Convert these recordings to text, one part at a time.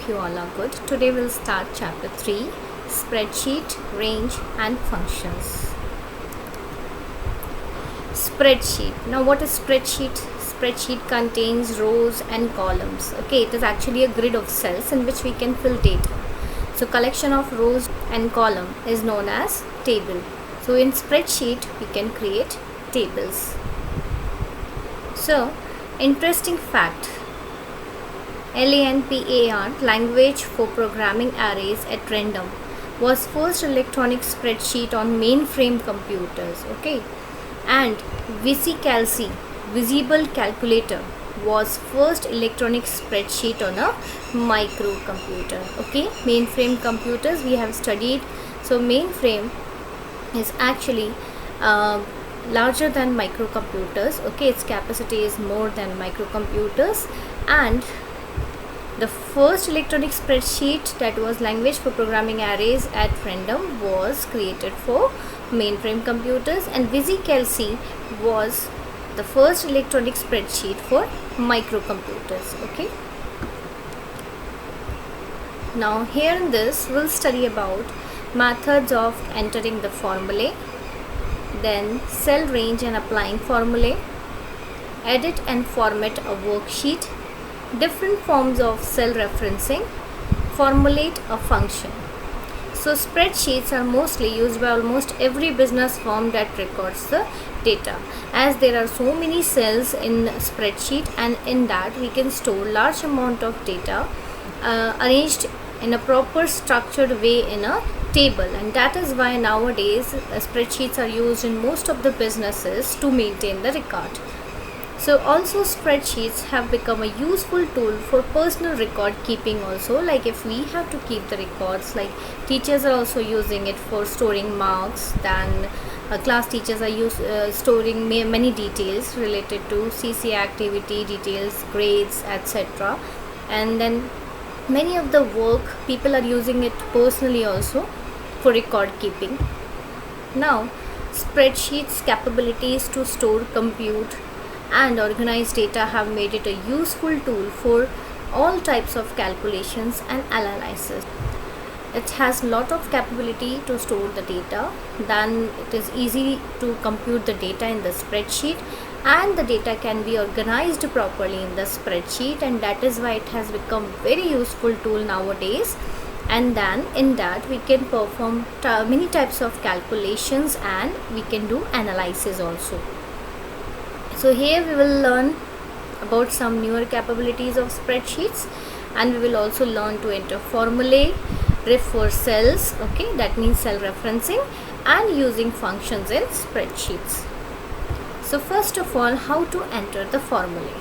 hope you all are good. Today we'll start chapter 3, spreadsheet, range and functions. Spreadsheet. Now what is spreadsheet? Spreadsheet contains rows and columns. Okay, it is actually a grid of cells in which we can fill data. So collection of rows and column is known as table. So in spreadsheet we can create tables. So interesting fact. LANPAR, language for programming arrays at random, was first electronic spreadsheet on mainframe computers. Okay, and VisiCalc, visible calculator, was first electronic spreadsheet on a microcomputer. Okay, mainframe computers we have studied. So mainframe is actually larger than microcomputers. Okay, its capacity is more than microcomputers, and the first electronic spreadsheet, that was language for programming arrays at random, was created for mainframe computers, and VisiCalc was the first electronic spreadsheet for microcomputers. Okay, now here in this we'll study about methods of entering the formulae, then cell range and applying formulae, edit and format a worksheet, different forms of cell referencing, formulate a function. So spreadsheets are mostly used by almost every business firm that records the data, as there are so many cells in spreadsheet, and in that we can store large amount of data arranged in a proper structured way in a table, and that is why nowadays spreadsheets are used in most of the businesses to maintain the record. So also spreadsheets have become a useful tool for personal record keeping also, like if we have to keep the records, like teachers are also using it for storing marks, then class teachers are storing many details related to CC activity, details, grades, etc. And then many of the work people are using it personally also for record keeping. Now spreadsheets capabilities to store, compute and organize data have made it a useful tool for all types of calculations and analysis. It has lot of capability to store the data, then it is easy to compute the data in the spreadsheet, and the data can be organized properly in the spreadsheet, and that is why it has become very useful tool nowadays. And then in that we can perform many types of calculations and we can do analysis also. So here we will learn about some newer capabilities of spreadsheets, and we will also learn to enter formulae, ref for cells, okay, that means cell referencing, and using functions in spreadsheets. So first of all, how to enter the formulae.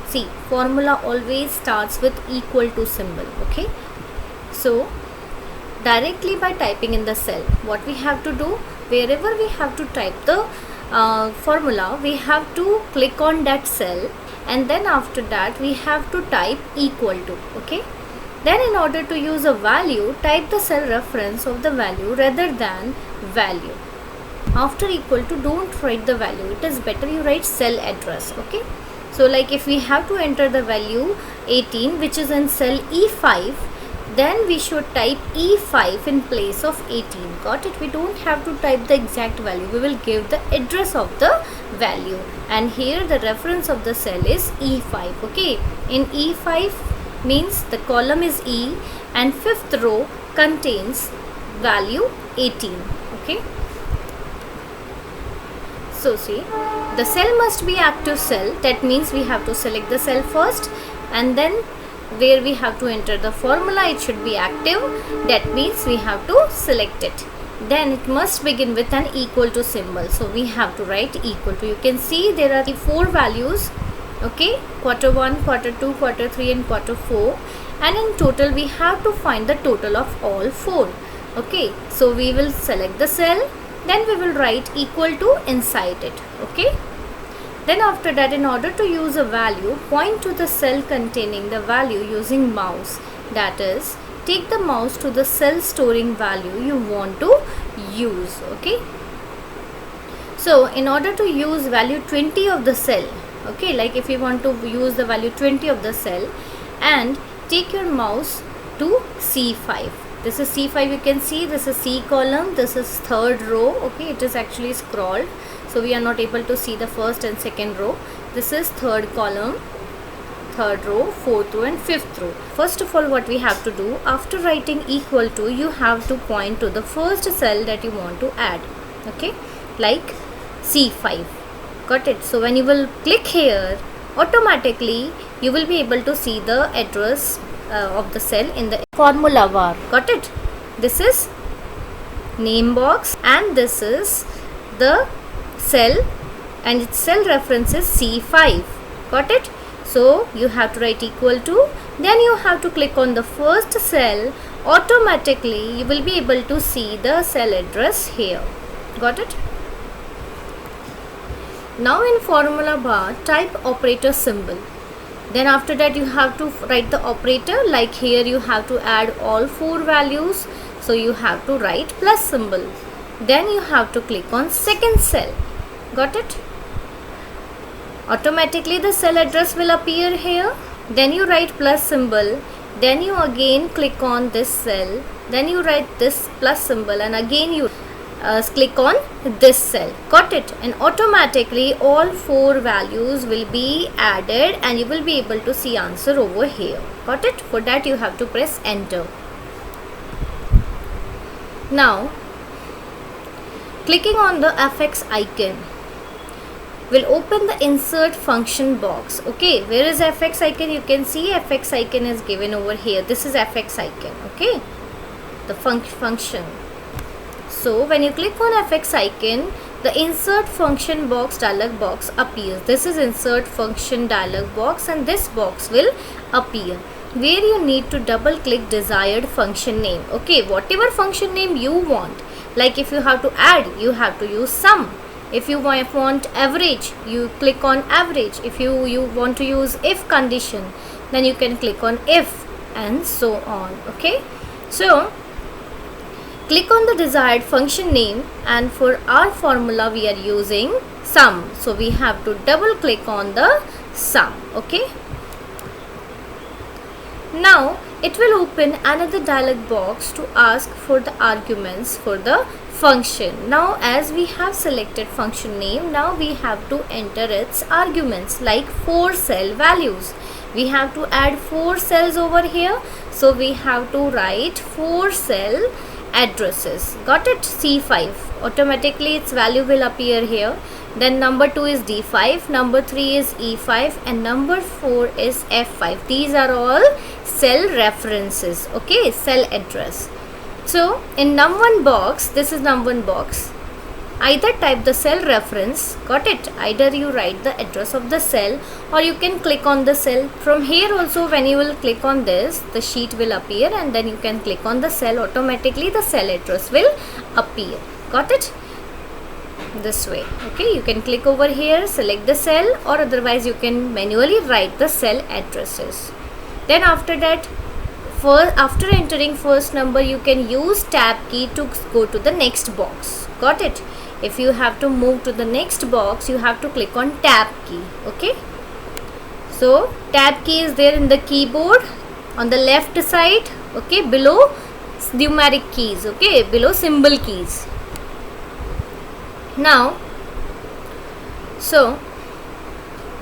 See, formula always starts with equal to symbol. Okay, so directly by typing in the cell, what we have to do, wherever we have to type the formula, we have to click on that cell, and then after that we have to type equal to. Okay, then in order to use a value, type the cell reference of the value rather than value. After equal to, don't write the value, it is better you write cell address. Okay, so like if we have to enter the value 18 which is in cell E5, then we should type E5 in place of 18. Got it? We don't have to type the exact value, we will give the address of the value, and here the reference of the cell is E5. Okay, in E5 means the column is E and fifth row contains value 18. Okay, so see, the cell must be active cell, that means we have to select the cell first, and then where we have to enter the formula, it should be active, that means we have to select it. Then it must begin with an equal to symbol, so we have to write equal to. You can see there are the 4 values. Okay, quarter 1, quarter 2, quarter 3 and quarter 4, and in total we have to find the total of all 4. Okay, so we will select the cell, then we will write equal to inside it. Okay, then after that, in order to use a value, point to the cell containing the value using mouse, that is, take the mouse to the cell storing value you want to use. Okay, so in order to use value 20 of the cell, okay, like if you want to use the value 20 of the cell, and take your mouse to C5. This is C5, you can see this is C column, this is third row. Okay, it is actually scrolled, so we are not able to see the first and second row. This is third column, third row, fourth row and fifth row. First of all, what we have to do, after writing equal to, you have to point to the first cell that you want to add. Okay, like C5. Got it? So when you will click here, automatically you will be able to see the address of the cell in the formula bar. Got it? This is name box and this is the cell, and its cell reference is C5. Got it? So you have to write equal to, then you have to click on the first cell. Automatically you will be able to see the cell address here. Got it? Now in formula bar, type operator symbol. Then after that you have to write the operator, like here you have to add all 4 values, so you have to write plus symbol. Then you have to click on second cell. Got it? Automatically the cell address will appear here. Then you write plus symbol, then you again click on this cell, then you write this plus symbol, and again you click on this cell. Got it? And automatically all 4 values will be added and you will be able to see answer over here. Got it? For that you have to press enter. Now clicking on the fx icon will open the insert function box. Okay, where is fx icon? You can see fx icon is given over here. This is fx icon. Okay, the function. So when you click on fx icon, the insert function box dialog box appears. This is insert function dialog box, and this box will appear where you need to double click desired function name. Okay, whatever function name you want. Like if you have to add, you have to use sum. If you want average, you click on average. If you want to use if condition, then you can click on if, and so on. Okay, so click on the desired function name, and for our formula we are using sum, so we have to double click on the sum. Okay, now it will open another dialog box to ask for the arguments for the function. Now as we have selected function name, now we have to enter its arguments, like 4 cell values. We have to add 4 cells over here, so we have to write 4 cell addresses. Got it? C5. Automatically its value will appear here. Then number 2 is D5, number 3 is E5, and number 4 is F5. These are all cell references. Okay, cell address. So in num1 box, this is num1 box, either type the cell reference. Got it? Either you write the address of the cell, or you can click on the cell. From here also, when you will click on this, the sheet will appear, and then you can click on the cell. Automatically the cell address will appear. Got it? This way. Okay, you can click over here, select the cell, or otherwise you can manually write the cell addresses. Then after that, after entering first number, you can use tab key to go to the next box. Got it? If you have to move to the next box, you have to click on tab key. Okay, so tab key is there in the keyboard on the left side. Okay, below numeric keys. Okay, below symbol keys. Now, so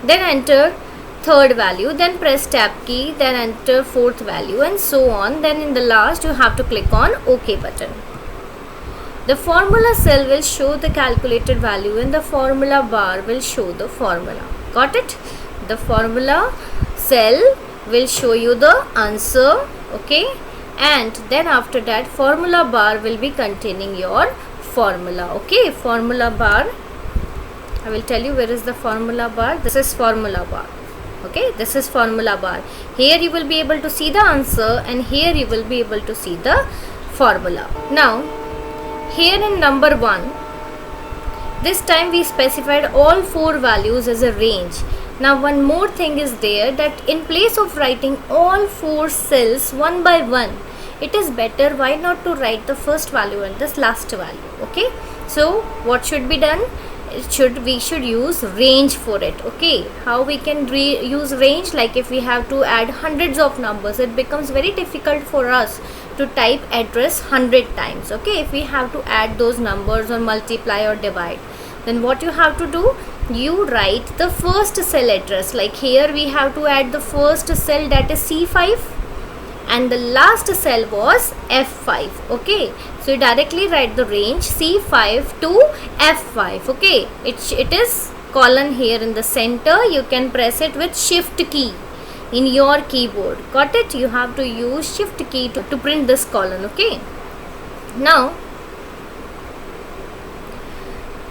then enter third value, then press tab key, then enter fourth value, and so on. Then in the last you have to click on OK button. The formula cell will show the calculated value, and the formula bar will show the formula. Got it? The formula cell will show you the answer. Okay, and then after that formula bar will be containing your formula. Okay, formula bar, I will tell you where is the formula bar. This is formula bar. Okay, this is formula bar. Here you will be able to see the answer, and here you will be able to see the formula. Now here in number 1, this time we specified all 4 values as a range. Now one more thing is there, that in place of writing all 4 cells one by one, it is better, why not to write the first value and this last value. Okay, so what should be done? we should use range for it. Okay, how we can use range? Like if we have to add hundreds of numbers, it becomes very difficult for us to type address 100 times. Okay, if we have to add those numbers or multiply or divide, then what you have to do, you write the first cell address. Like here we have to add the first cell, that is C5, and the last cell was F5. Okay, so you directly write the range C5 to F5. Okay, it is colon here in the center. You can press it with shift key in your keyboard. Got it? You have to use shift key to print this colon. Okay, now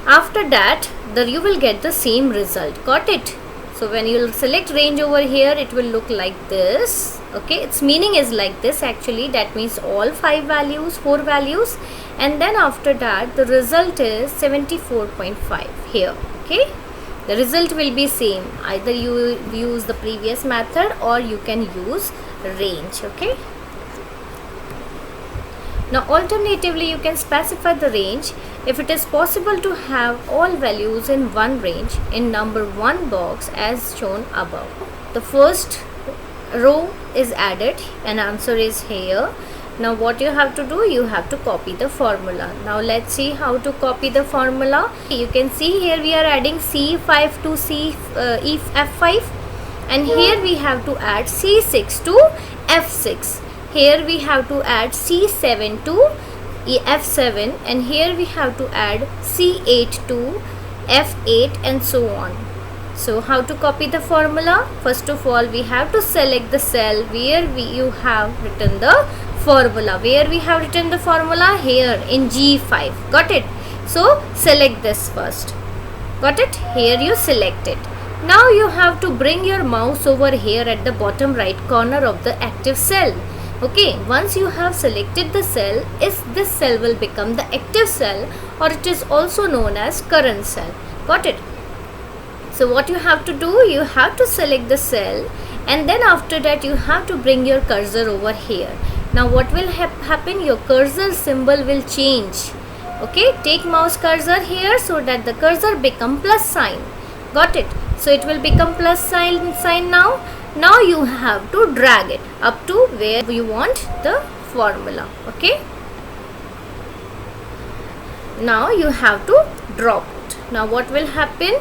after that you will get the same result. Got it? So when you select range over here, it will look like this. Okay, its meaning is like this actually. That means all 4 values, and then after that the result is 74.5 here. Okay, the result will be same. Either you use the previous method or you can use range. Okay, now alternatively you can specify the range. If it is possible to have all values in one range in number 1 box as shown above. The first row is added and answer is here. Now what you have to do, you have to copy the formula. Now let's see how to copy the formula. You can see here we are adding C5 to F5, and here we have to add C6 to F6. Here we have to add C7 to F7, and here we have to add C8 to F8, and so on. So how to copy the formula? First of all, we have to select the cell where you have written the formula. Where we have written the formula? Here in G5. Got it? So select this first. Got it? Here you select it. Now you have to bring your mouse over here at the bottom right corner of the active cell. Okay, once you have selected the cell, this cell will become the active cell, or it is also known as current cell. Got it? So what you have to do, you have to select the cell, and then after that you have to bring your cursor over here. Now what will happen? Your cursor symbol will change. Okay, take mouse cursor here so that the cursor become plus sign. Got it? So it will become plus sign now. Now you have to drag it up to where you want the formula. Okay, now you have to drop it. Now what will happen?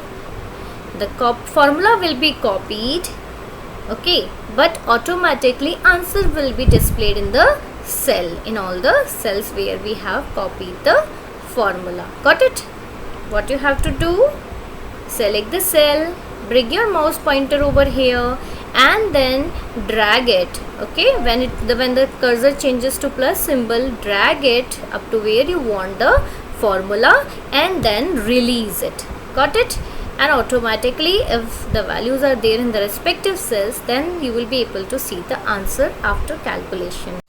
The formula will be copied. Okay, but automatically answer will be displayed in the cell, in all the cells where we have copied the formula. Got it? What you have to do? Select the cell, bring your mouse pointer over here, and then drag it. Okay, when the cursor changes to plus symbol, drag it up to where you want the formula and then release it. Got it? And automatically, if the values are there in the respective cells, then you will be able to see the answer after calculation.